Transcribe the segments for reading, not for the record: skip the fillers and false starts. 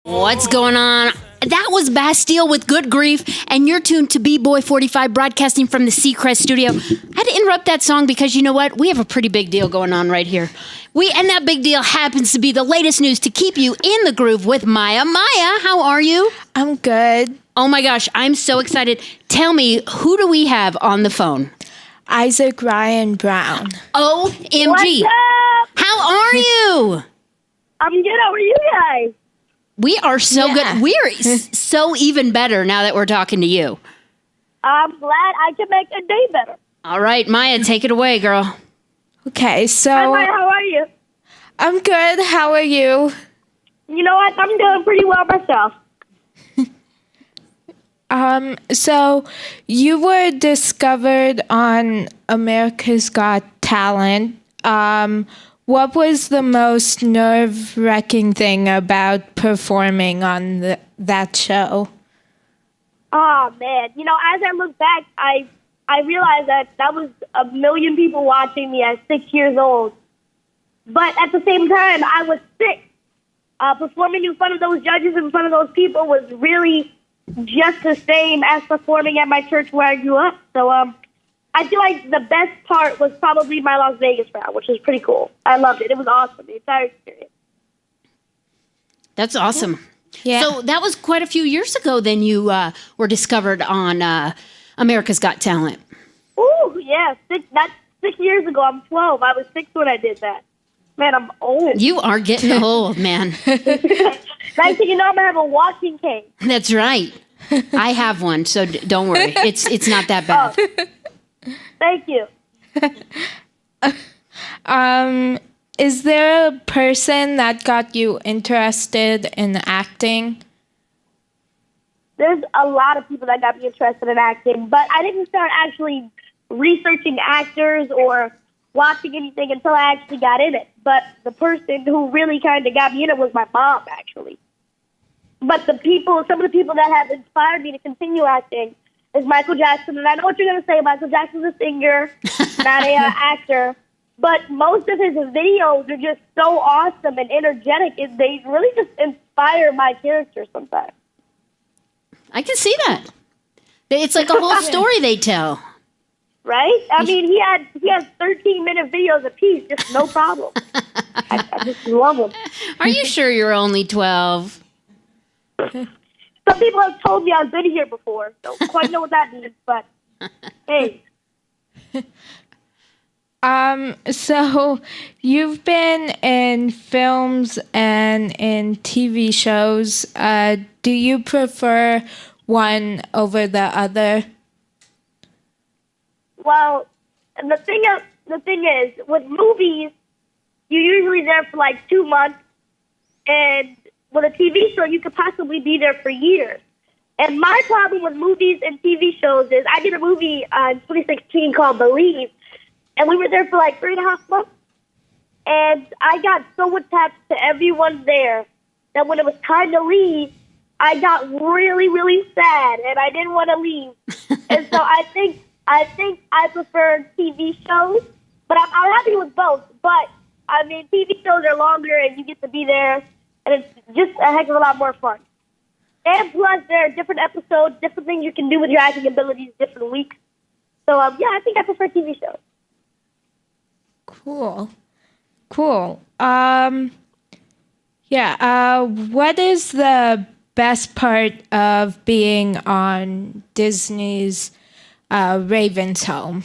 What's going on? That was Bastille with Good Grief, and you're tuned to B-Boy 45 broadcasting from the Seacrest studio. I had to interrupt that song because you know what? We have a pretty big deal going on right here. And that big deal happens to be the latest news to keep you in the groove with Maya. Maya, how are you? I'm good. Oh my gosh, I'm so excited. Tell me, who do we have on the phone? Issac Ryan Brown. OMG. What's up? How are you? I'm good. How are you guys? We are so good. We're so even better now that we're talking to you. I'm glad I can make a day better. All right, Maya, take it away, girl. Okay, so Hi, Maya, how are you? I'm good. How are you? You know what? I'm doing pretty well myself. So you were discovered on America's Got Talent. What was the most nerve-wracking thing about performing on that show? Oh, man. You know, as I look back, I realized that was a million people watching me at 6 years old. But at the same time, I was sick. Performing in front of those judges, in front of those people was really just the same as performing at my church where I grew up. So I feel like the best part was probably my Las Vegas round, which was pretty cool. I loved it. It was awesome, the entire experience. That's awesome. Yeah. So that was quite a few years ago then you were discovered on America's Got Talent. Ooh, yeah. That's 6 years ago. I'm 12. I was 6 when I did that. Man, I'm old. You are getting old, man. Nice thing you know, I'm going to have a walking cane. That's right. I have one, so don't worry. It's not that bad. Thank you. Is there a person that got you interested in acting? There's a lot of people that got me interested in acting, but I didn't start actually researching actors or watching anything until I actually got in it. But the person who really kind of got me in it was my mom, actually. But some of the people that have inspired me to continue acting is Michael Jackson. And I know what you're going to say. Michael Jackson's a singer, not an actor. But most of his videos are just so awesome and energetic. They really just inspire my character sometimes. I can see that. It's like a whole story they tell. Right? I mean, he has 13-minute videos apiece, just no problem. I just love them. Are you sure you're only 12? Some people have told me I've been here before. Don't quite know what that means, but hey. So you've been in films and in TV shows. Do you prefer one over the other? Well, the thing is, with movies, you're usually there for like 2 months, and with a TV show, you could possibly be there for years. And my problem with movies and TV shows is I did a movie in 2016 called Believe, and we were there for like 3.5 months. And I got so attached to everyone there that when it was time to leave, I got really, really sad, and I didn't want to leave. And so I think I prefer TV shows, but I'm happy with both. But, I mean, TV shows are longer, and you get to be there, and it's just a heck of a lot more fun. And plus, there are different episodes, different things you can do with your acting abilities, different weeks. So, yeah, I think I prefer TV shows. Cool. What is the best part of being on Disney's Raven's Home?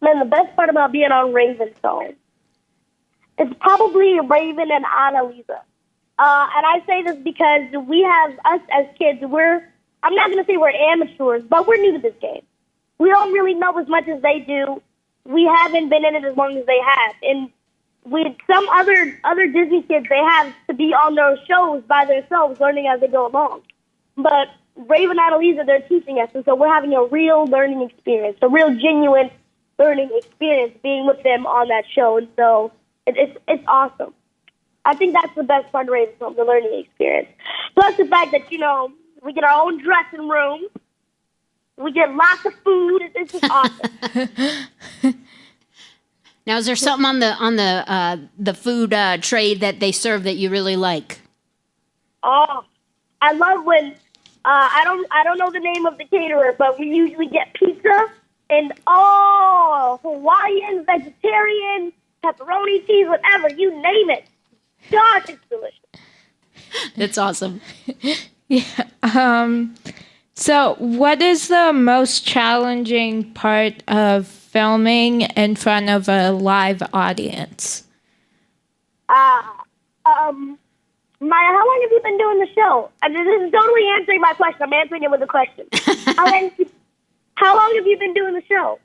Man, the best part about being on Raven's Home is probably Raven and Annalisa. And I say this because us as kids, I'm not going to say we're amateurs, but we're new to this game. We don't really know as much as they do. We haven't been in it as long as they have. And with some other Disney kids, they have to be on those shows by themselves, learning as they go along. But Raven and Annalisa, they're teaching us, and so we're having a real learning experience, a real genuine learning experience being with them on that show. And so it's awesome. I think that's the best part of Raven's Home, the learning experience. Plus the fact that, we get our own dressing room. We get lots of food. It's just awesome. Now, is there something on the food tray that they serve that you really like? Man, the best part about being on Raven's Home is probably Raven and Annalisa. And I say this because us as kids, I'm not going to say we're amateurs, but we're new to this game. We don't really know as much as they do. We haven't been in it as long as they have. And with some other Disney kids, they have to be on those shows by themselves, learning as they go along. But Raven and Annalisa, they're teaching us, and so we're having a real learning experience, a real genuine learning experience. Oh, I love when I don't know the name of the caterer, but we usually get pizza and Hawaiian, vegetarian, pepperoni, cheese, whatever you name it. Gosh, it's delicious. That's awesome. Yeah. So, what is the most challenging part of filming in front of a live audience? Maya, how long have you been doing the show? This is totally answering my question. I'm answering it with a question. How long have you been doing the show?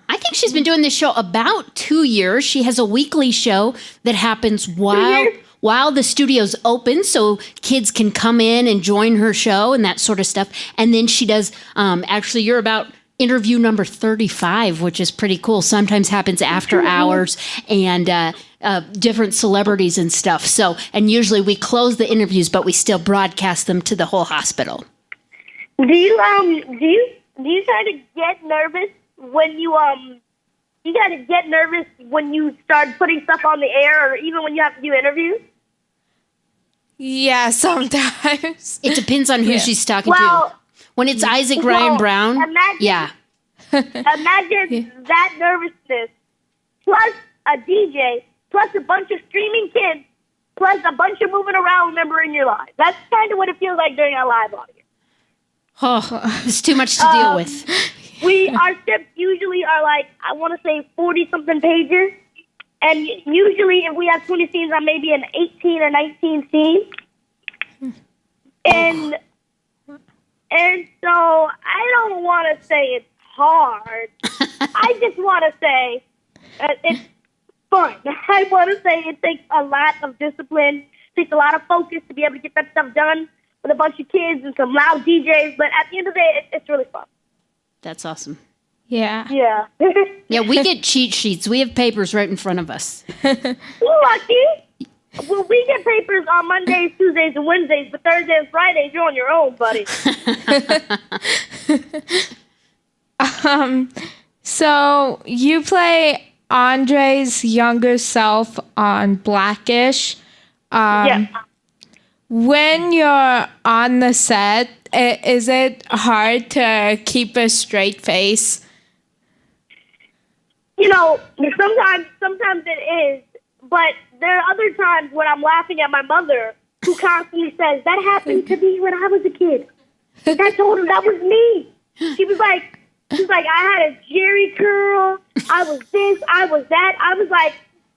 I think she's been doing this show about 2 years. She has a weekly show that happens while the studio's open, so kids can come in and join her show and that sort of stuff. And then she does, actually, you're about interview number 35, which is pretty cool. Sometimes happens after hours and different celebrities and stuff. So, and usually we close the interviews, but we still broadcast them to the whole hospital. Do you kind of get nervous when you start putting stuff on the air, or even when you have to do interviews? Yeah, sometimes. It depends on who she's talking to. When it's Isaac Ryan Brown, imagine that nervousness, plus a DJ, plus a bunch of screaming kids, plus a bunch of moving around remembering your life. That's kind of what it feels like during our live audience. Oh, it's too much to deal with. Our scripts usually are like, I want to say 40-something pages. And usually if we have 20 scenes, I maybe an 18 or 19 scene. And so I don't want to say it's hard. I just want to say it's fun. I want to say it takes a lot of discipline, takes a lot of focus to be able to get that stuff done with a bunch of kids and some loud DJs. But at the end of the day, it's really fun. That's awesome. Yeah. Yeah. Yeah, we get cheat sheets. We have papers right in front of us. Lucky. Well, we get papers on Mondays, Tuesdays, and Wednesdays, but Thursdays and Fridays, you're on your own, buddy. So you play Andre's younger self on Blackish. Yeah. When you're on the set, is it hard to keep a straight face? You know, sometimes it is, but there are other times when I'm laughing at my mother, who constantly says, "That happened to me when I was a kid." I told her that was me. She was like, I had a Jerry curl. I was this. I was that. I was like,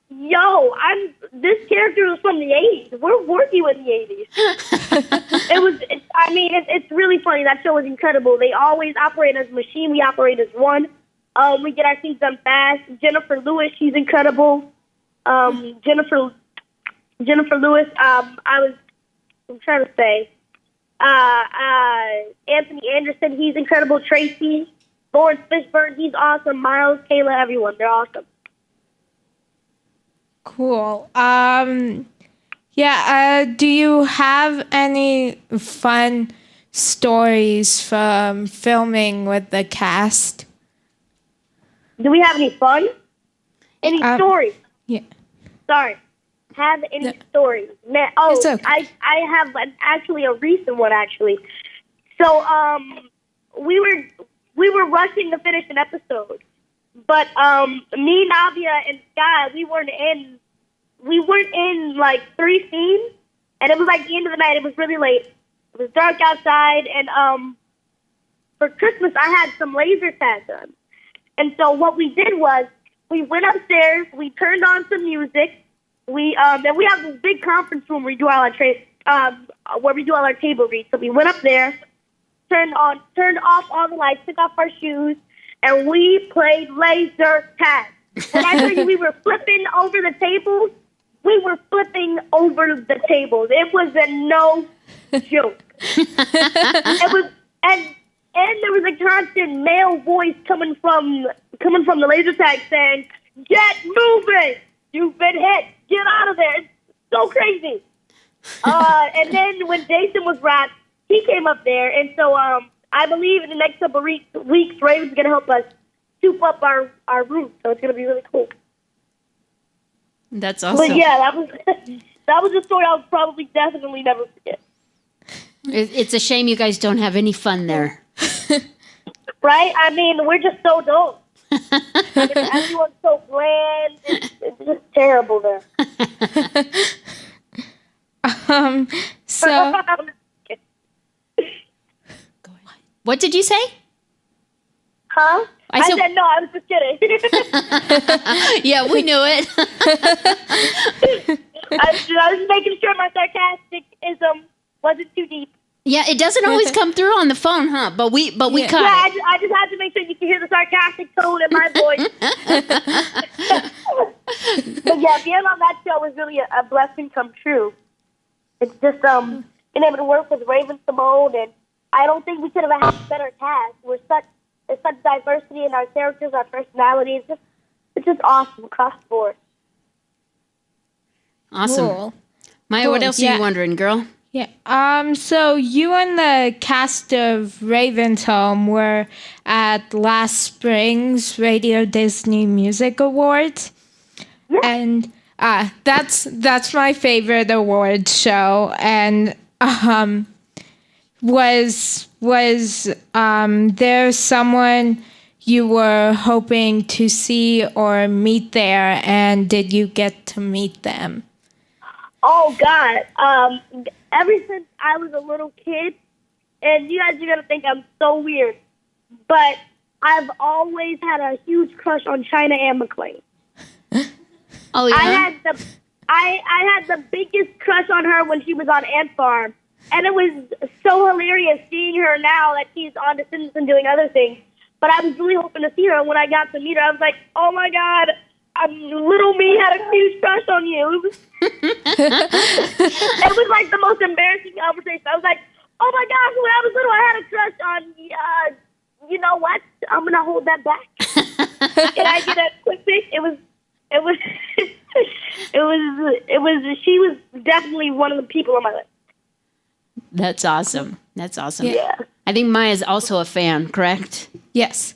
yo, this character was from the 80s. We're working with the 80s. It's really funny. That show was incredible. They always operate as a machine. We operate as one. We get our things done fast. Jennifer Lewis, she's incredible. Jennifer Lewis, I'm trying to say, Anthony Anderson, he's incredible. Tracy, Lawrence Fishburne, he's awesome. Miles, Kayla, everyone, they're awesome. Cool. Do you have any fun stories from filming with the cast? Do we have any fun? Any stories? Yeah. Sorry. Have any stories? It's okay. I have actually a recent one, actually. So, we were rushing to finish an episode. But me, Navia, and Sky, we weren't in like 3 scenes, and it was like the end of the night. It was really late. It was dark outside, and for Christmas I had some laser tag done. And so what we did was we went upstairs, we turned on some music. Then we have this big conference room where we do all our table reads. So we went up there, turned off all the lights, took off our shoes, and we played laser tag. When I tell you we were flipping over the tables, It was a no joke. And there was a constant male voice coming from the laser tag saying, "Get moving! You've been hit! Get out of there!" It's so crazy. And then when Jason was wrapped, he came up there, and so I believe in the next couple of weeks, Raven's going to help us soup up our room, so it's going to be really cool. That's awesome. But yeah, that was a story I'll probably definitely never forget. It's a shame you guys don't have any fun there. Right? I mean, we're just so dull. Everyone's so bland. It's just terrible there. So What did you say? Huh? I said no, I was just kidding. Yeah, we knew it. I was making sure my sarcastic-ism wasn't too deep. Yeah, it doesn't always come through on the phone, huh? But we caught Yeah, it. I just had to make sure you can hear the sarcastic tone in my voice. But yeah, being on that show was really a blessing come true. It's just being able to work with Raven Simone, and I don't think we could have had a better cast. There's such diversity in our characters, our personalities. It's just awesome across the board. Awesome. Cool. Maya, what else are you wondering, girl? Yeah. So you and the cast of Raven's Home were at last spring's Radio Disney Music Awards. Yeah. And that's my favorite awards show. And was there someone you were hoping to see or meet there, and did you get to meet them? Oh, God. Ever since I was a little kid, and you guys are going to think I'm so weird, but I've always had a huge crush on China Anne McClain. Oh, yeah? I had the biggest crush on her when she was on Ant Farm, and it was so hilarious seeing her now that she's on Descendants and doing other things. But I was really hoping to see her, and when I got to meet her, I was like, oh, my God, little me had a huge crush on you. It was like the most embarrassing conversation. I was like, oh, my gosh, when I was little, I had a crush on, you know what? I'm going to hold that back. Can I get a quick pic? She was definitely one of the people on my list. That's awesome. That's awesome. Yeah. I think Maya's also a fan, correct? Yes.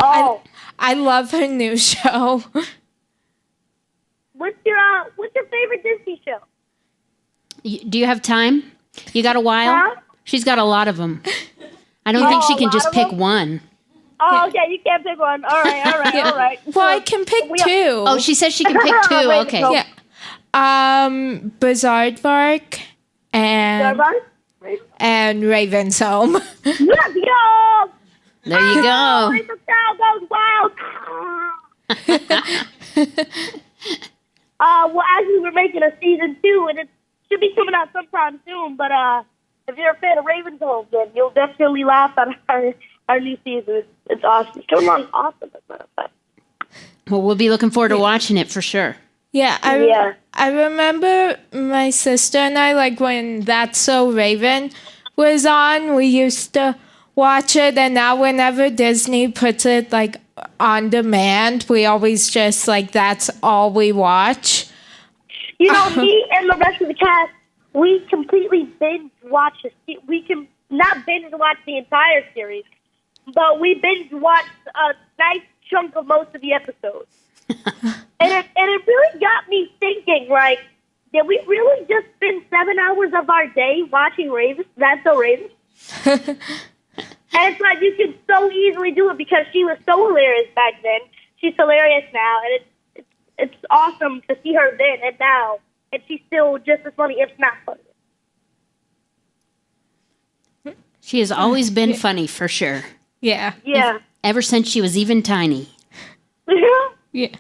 Oh. I love her new show. What's your favorite Disney show? Do you have time? You got a while? Huh? She's got a lot of them. I don't think she can just pick one. Oh, okay, you can't pick one. All right. Well, I can pick two. Oh, she says she can pick two. Okay. Go. Yeah. Bizaardvark and Raven's Home. Let's go! There you go. The sound goes wild. Well, actually, we're making a season 2, and it should be coming out sometime soon. But if you're a fan of Raven's Home, then you'll definitely laugh at our new season. It's awesome. It's coming along awesome, as a matter of fact. Well, we'll be looking forward to watching it for sure. Yeah, I remember my sister and I, like, when That's So Raven was on, we used to watch it, and now whenever Disney puts it, like, on demand, we always just, like, that's all we watch. You know, me and the rest of the cast, we completely binge watch we can not binge watch the entire series, but we binge watch a nice chunk of most of the episodes. and it really got me thinking, like, did we really just spend 7 hours of our day watching Raven? That's So Raven? And it's like you could so easily do it because she was so hilarious back then. She's hilarious now, and it's awesome to see her then and now, and she's still just as funny, if not funnier. She has always been funny, for sure. Yeah. Yeah. Ever since she was even tiny. Yeah.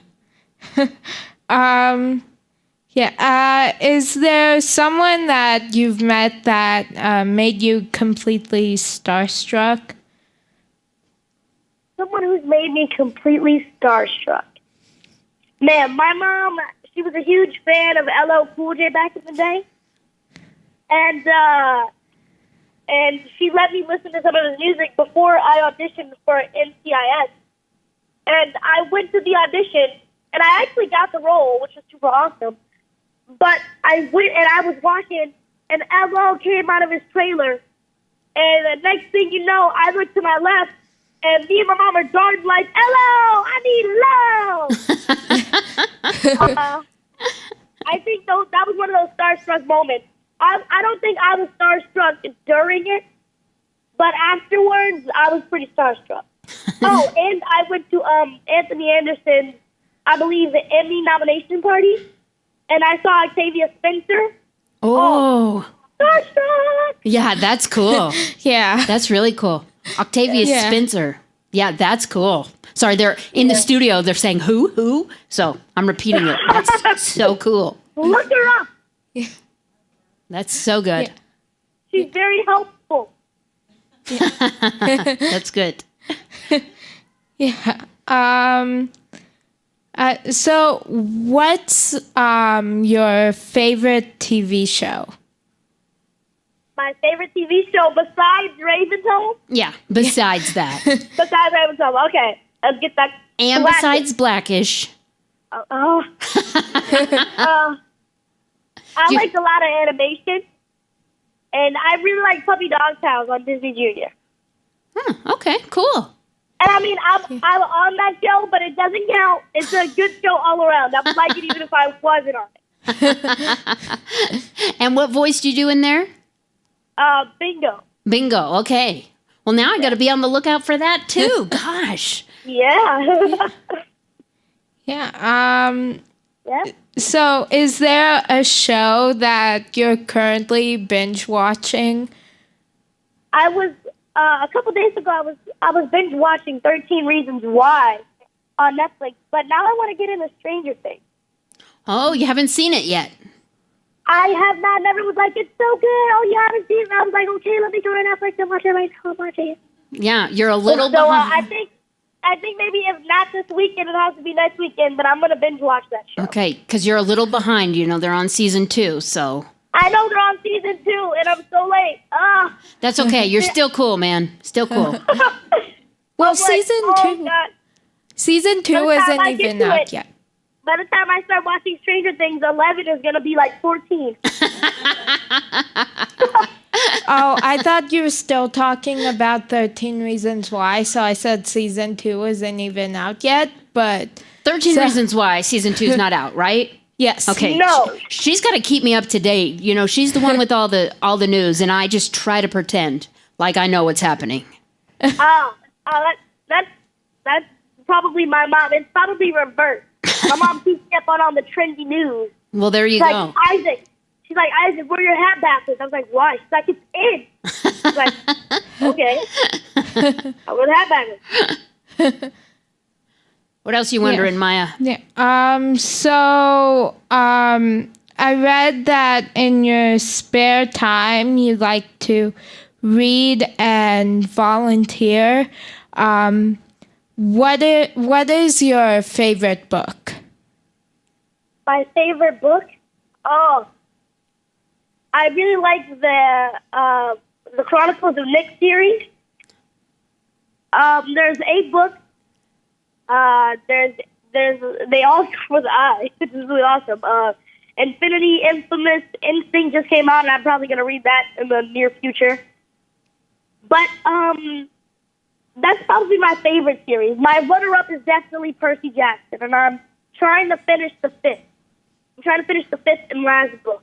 Is there someone that you've met that made you completely starstruck? Someone who's made me completely starstruck. Man, my mom, she was a huge fan of LL Cool J back in the day. And she let me listen to some of his music before I auditioned for NCIS. And I went to the audition, and I actually got the role, which was super awesome. But I went, and I was watching, and LL came out of his trailer. And the next thing you know, I look to my left, and me and my mom are darting like, LL, I need love! I think that was one of those starstruck moments. I don't think I was starstruck during it, but afterwards I was pretty starstruck. Oh, and I went to Anthony Anderson's, I believe, the Emmy nomination party, and I saw Octavia Spencer. Oh. Starstruck! Yeah, that's cool. Yeah. That's really cool. Octavia Spencer. Yeah, that's cool. Sorry, they're in the studio. They're saying who? So I'm repeating it. That's so cool. Look her up. That's so good. Yeah. She's very helpful. That's good. Yeah. So what's your favorite TV show? My favorite TV show besides Raven's Home? Yeah, besides that. Besides Raven's Home. Okay, let's get that. And Blackish. besides Blackish. I like a lot of animation. And I really like Puppy Dog Tales on Disney Junior. Okay, cool. And I mean, I'm on that show, but it doesn't count. It's a good show all around. I would like it even if I wasn't on it. And what voice do you do in there? Bingo. Bingo, okay. Well, now I got to be on the lookout for that too. Gosh. Yeah. Yeah. Yeah. So is there a show that you're currently binge watching? I was a couple days ago. I was binge watching 13 Reasons Why on Netflix, but now I want to get into Stranger Things. Oh, you haven't seen it yet. I have not. Never was like, it's so good. Oh, you haven't seen it? I was like, okay, let me go to Netflix and watch it right now. I'm watching it. Yeah, you're a little So behind. I think maybe if not this weekend, it has to be next weekend. But I'm gonna binge watch that show. Okay, because you're a little behind. You know, they're on season 2, so. I know they're on season 2, and I'm so late. That's okay. You're still cool, man. Still cool. Well, I'm like, season two By the time isn't I get even to out it- yet. By the time I start watching Stranger Things, 11 is gonna be like 14. Oh, I thought you were still talking about 13 Reasons Why, so I said season 2 isn't even out yet, but 13 So- Reasons Why season 2 is not out, right? yes. Okay. No. She's got to keep me up to date. You know, she's the one with all the news, and I just try to pretend like I know what's happening. That's probably my mom. It's probably reversed. My mom keeps up on all the trendy news. Well, there you She's go. like, Isaac. She's like, Isaac, wear your hat backwards. I was like, why? She's like, it's in. I was like, okay. I wear the hat backwards. What else are you wondering, Maya? Yeah. I read that in your spare time you like to read and volunteer. What is your favorite book? My favorite book? Oh, I really like the Chronicles of Nick series. There's 8 books. There's they all start with I, which is really awesome. Infinity, Infamous, Instinct just came out, and I'm probably gonna read that in the near future. But that's probably my favorite series. My runner-up is definitely Percy Jackson, and I'm trying to finish the 5th. I'm trying to finish the 5th and last book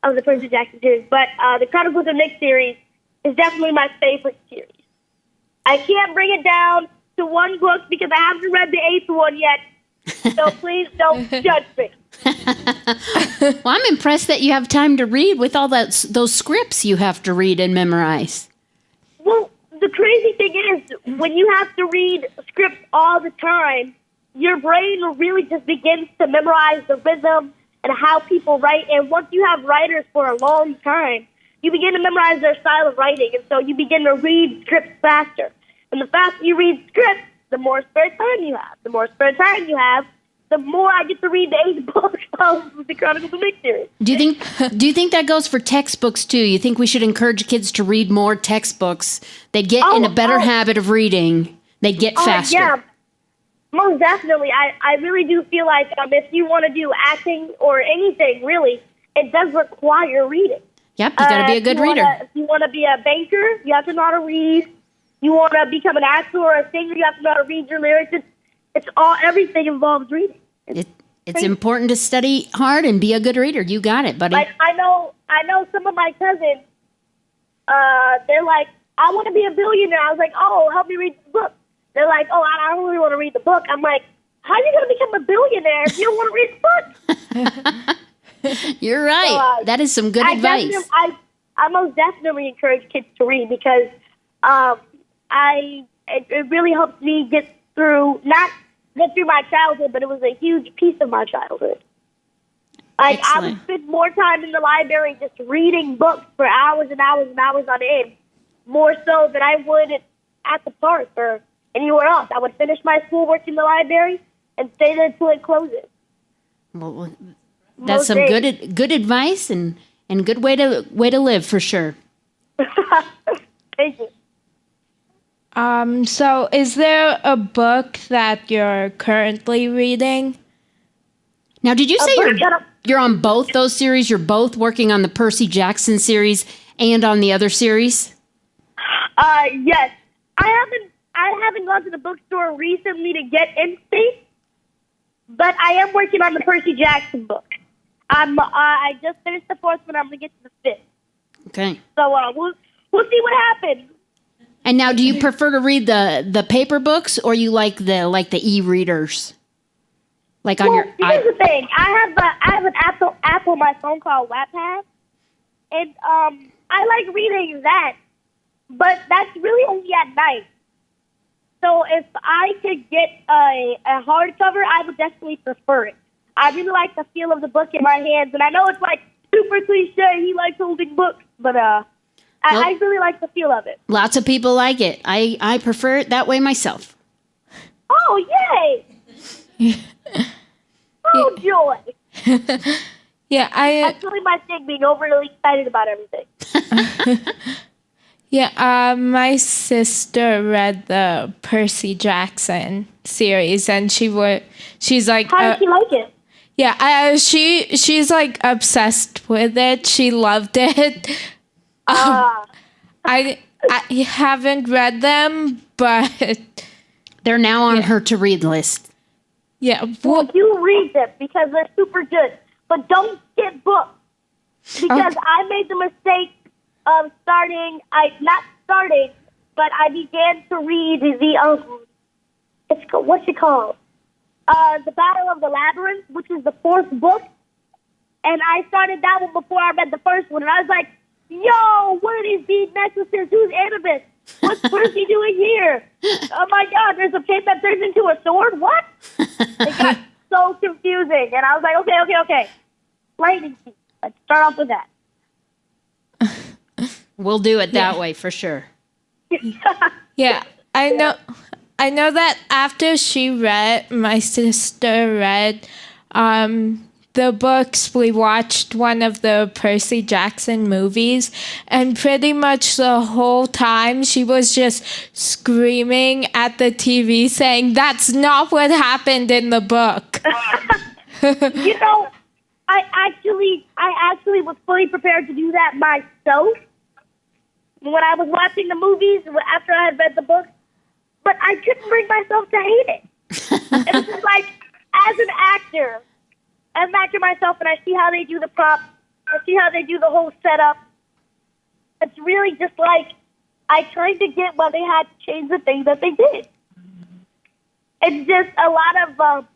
of the Percy Jackson series. But the Chronicles of Nick series is definitely my favorite series. I can't bring it down to one book because I haven't read the 8th one yet. So please don't judge me. Well, I'm impressed that you have time to read with all those scripts you have to read and memorize. Well, the crazy thing is, when you have to read scripts all the time, your brain really just begins to memorize the rhythm and how people write. And once you have writers for a long time, you begin to memorize their style of writing. And so you begin to read scripts faster. And the faster you read scripts, the more spare time you have. The more spare time you have, the more I get to read the 8th book of the Chronicles of Nick series. Do you think that goes for textbooks too? You think we should encourage kids to read more textbooks? They'd get in a better habit of reading. They'd get faster. Yeah, most definitely. I really do feel like if you want to do acting or anything, really, it does require reading. Yep, you got to be a good reader. If you want to be a banker, you have to know how to read. You want to become an actor or a singer, you have to know how to read your lyrics. Everything involves reading. It's important to study hard and be a good reader. You got it, buddy. Like, I know some of my cousins, they're like, I want to be a billionaire. I was like, oh, help me read the book. They're like, oh, I don't really want to read the book. I'm like, how are you going to become a billionaire if you don't want to read the book? You're right. So, that is some good advice. I most definitely encourage kids to read because it really helps me get through my childhood, but it was a huge piece of my childhood. Like, Excellent. I would spend more time in the library just reading books for hours and hours and hours on end, more so than I would at the park or anywhere else. I would finish my schoolwork in the library and stay there until it closes. Well, that's some good advice and good way to live for sure. Thank you. So is there a book that you're currently reading? Now, did you say you're on both those series? You're both working on the Percy Jackson series and on the other series? Yes. I haven't gone to the bookstore recently to get in space, but I am working on the Percy Jackson book. I just finished the fourth one. I'm gonna get to the fifth. Okay. So we'll see what happens. And now, do you prefer to read the paper books or you like the e-readers? Like on your here's the thing. I have an app on my phone called Wattpad, and I like reading that, but that's really only at night. So if I could get a hardcover, I would definitely prefer it. I really like the feel of the book in my hands, and I know it's like super cliche. He likes holding books, but I really like the feel of it. Lots of people like it. I prefer it that way myself. Oh, yay! Oh, joy! Yeah, That's really my thing, being overly excited about everything. Yeah, my sister read the Percy Jackson series, and she's like, How did she like it? Yeah, she's like obsessed with it. She loved it. I haven't read them, but they're now on her to read list. Yeah, well, you read them because they're super good, but don't skip books because I made the mistake of but I began to read what's it called? The Battle of the Labyrinth, which is the fourth book, and I started that one before I read the first one, and I was like, yo, what are these bead necklaces? Who's Annabeth? What's Percy doing here? Oh my God, there's a pin that turns into a sword? What? It got so confusing, and I was like, okay. Lightning key. Let's start off with that. We'll do it that way for sure. Yeah, I know that after my sister read the books, we watched one of the Percy Jackson movies, and pretty much the whole time she was just screaming at the TV saying, that's not what happened in the book. You know, I actually was fully prepared to do that myself when I was watching the movies after I had read the book, but I couldn't bring myself to hate it. It was just like, as an actor myself, and I see how they do the props, I see how they do the whole setup. It's really just like, I kind of get why they had to change the thing that they did. It's just a lot of,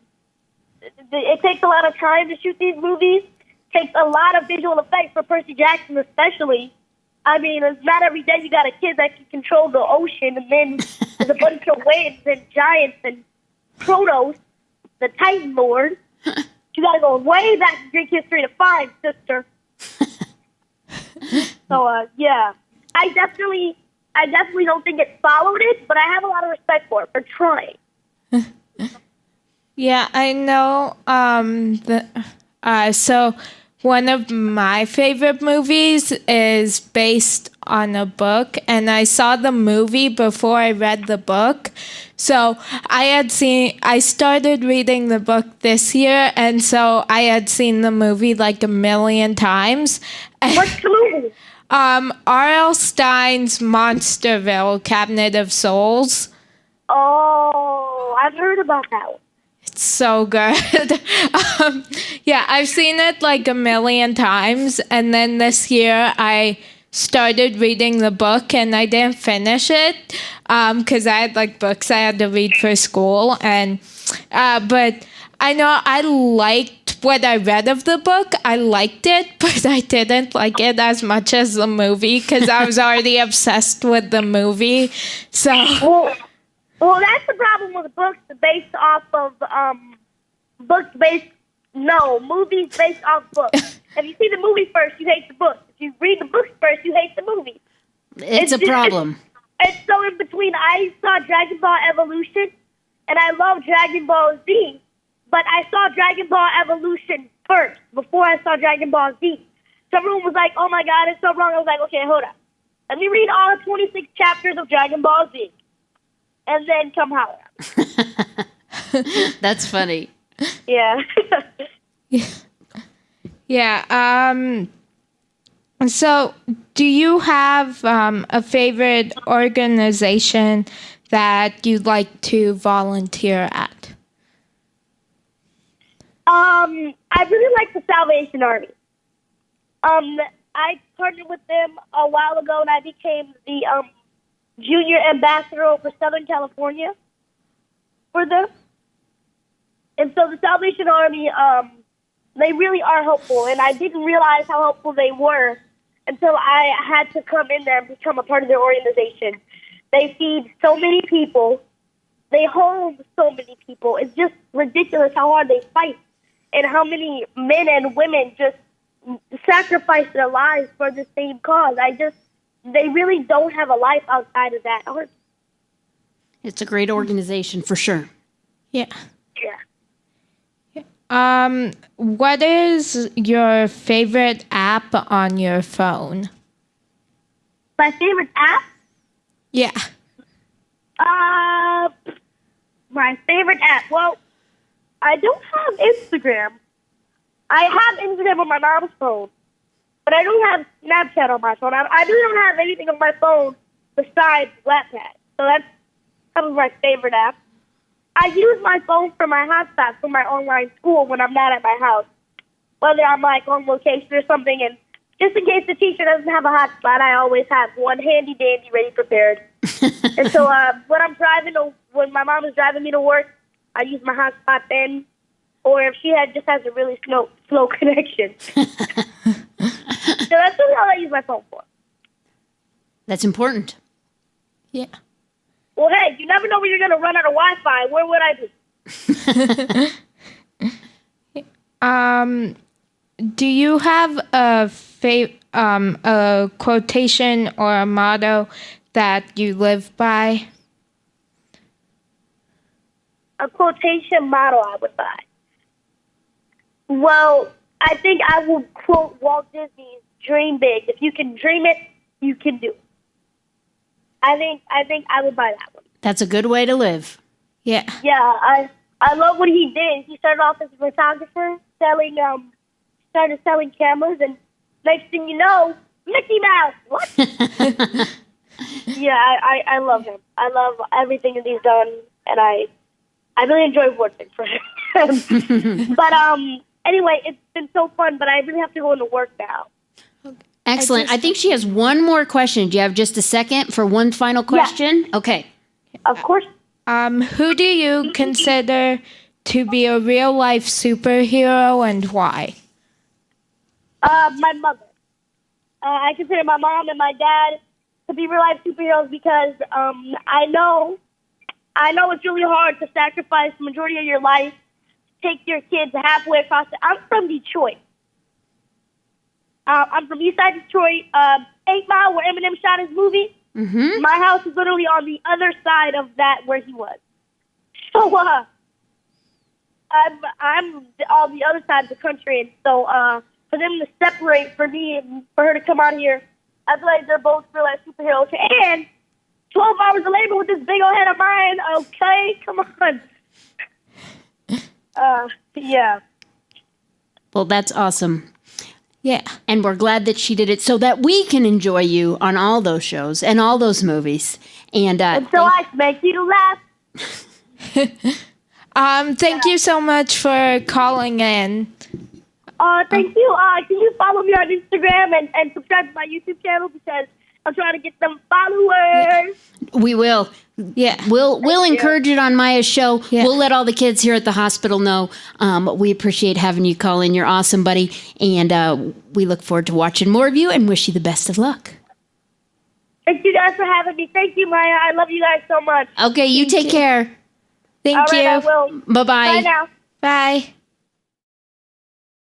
it takes a lot of time to shoot these movies. It takes a lot of visual effects for Percy Jackson especially. I mean, it's not every day you got a kid that can control the ocean, and then there's a bunch of winds and giants and Protos, the Titan Lord. You gotta go way back in Greek history to find, sister. So, yeah. I definitely don't think it followed it, but I have a lot of respect for it, for trying. Yeah, I know. So one of my favorite movies is based on a book, and I saw the movie before I read the book. So I started reading the book this year, and so I had seen the movie like 1,000,000 times. What's the movie? R.L. Stein's Monsterville, Cabinet of Souls. Oh, I've heard about that one. so good. Yeah, I've seen it like a million times. And then this year I started reading the book and I didn't finish it because I had like books I had to read for school. And but I know I liked what I read of the book. I liked it, but I didn't like it as much as the movie because I was already obsessed with the movie. So... Well, that's the problem with books based off of movies based off books. If you see the movie first, you hate the book. If you read the books first, you hate the movie. It's a problem. It's so in between. I saw Dragon Ball Evolution, and I love Dragon Ball Z, but I saw Dragon Ball Evolution first before I saw Dragon Ball Z. So everyone was like, "Oh my God, it's so wrong." I was like, "Okay, hold on. Let me read all 26 chapters of Dragon Ball Z." And then come holler. That's funny. Yeah. Yeah. So, do you have a favorite organization that you'd like to volunteer at? I really like the Salvation Army. I partnered with them a while ago, and I became the junior ambassador for Southern California for them. And so the Salvation Army, they really are helpful, and I didn't realize how helpful they were until I had to come in there and become a part of their organization. They feed so many people. They hold so many people. It's just ridiculous how hard they fight and how many men and women just sacrifice their lives for the same cause. They really don't have a life outside of that. It's a great organization for sure. Yeah. Yeah. What is your favorite app on your phone? My favorite app? Yeah. My favorite app. Well, I don't have Instagram. I have Instagram on my mom's phone, but I don't have Snapchat on my phone. I really don't have anything on my phone besides Wattpad. So that's probably my favorite app. I use my phone for my hotspot for my online school when I'm not at my house, whether I'm like on location or something. And just in case the teacher doesn't have a hotspot, I always have one handy dandy ready prepared. And so when my mom is driving me to work, I use my hotspot then. Or if she just has a really slow connection. So that's really all I use my phone for. That's important. Yeah. Well, hey, you never know when you're going to run out of Wi-Fi. Where would I be? Do you have a quotation or a motto that you live by? A quotation motto I would buy. Well, I think I will quote Walt Disney's "Dream big. If you can dream it, you can do it." I think I would buy that one. That's a good way to live. Yeah. Yeah, I love what he did. He started off as a photographer, started selling cameras, and next thing you know, Mickey Mouse. What? Yeah, I love him. I love everything that he's done, and I really enjoy working for him. But anyway, it's been so fun, but I really have to go into work now. Excellent. I think she has one more question. Do you have just a second for one final question? Yeah. Okay. Of course. Who do you consider to be a real-life superhero and why? My mother. I consider my mom and my dad to be real-life superheroes because I know it's really hard to sacrifice the majority of your life, take your kids halfway across I'm from Detroit. I'm from Eastside Detroit, 8 Mile, where Eminem shot his movie. Mm-hmm. My house is literally on the other side of that where he was. So I'm on the other side of the country, and so for them to separate, for me and for her to come out here, I feel like they're both real life superheroes. And 12 hours of labor with this big old head of mine. Okay, come on. Yeah. Well, that's awesome. Yeah. And we're glad that she did it so that we can enjoy you on all those shows and all those movies. And so I make you laugh. Thank you so much for calling in. Thank you. Can you follow me on Instagram and subscribe to my YouTube channel because I'm trying to get them followers. We will. Yeah. We'll encourage it on Maya's show. Yeah. We'll let all the kids here at the hospital know. We appreciate having you call in. You're awesome, buddy. And we look forward to watching more of you and wish you the best of luck. Thank you guys for having me. Thank you, Maya. I love you guys so much. Okay, you take care. Thank All right, you. I will. Bye-bye. Bye now. Bye.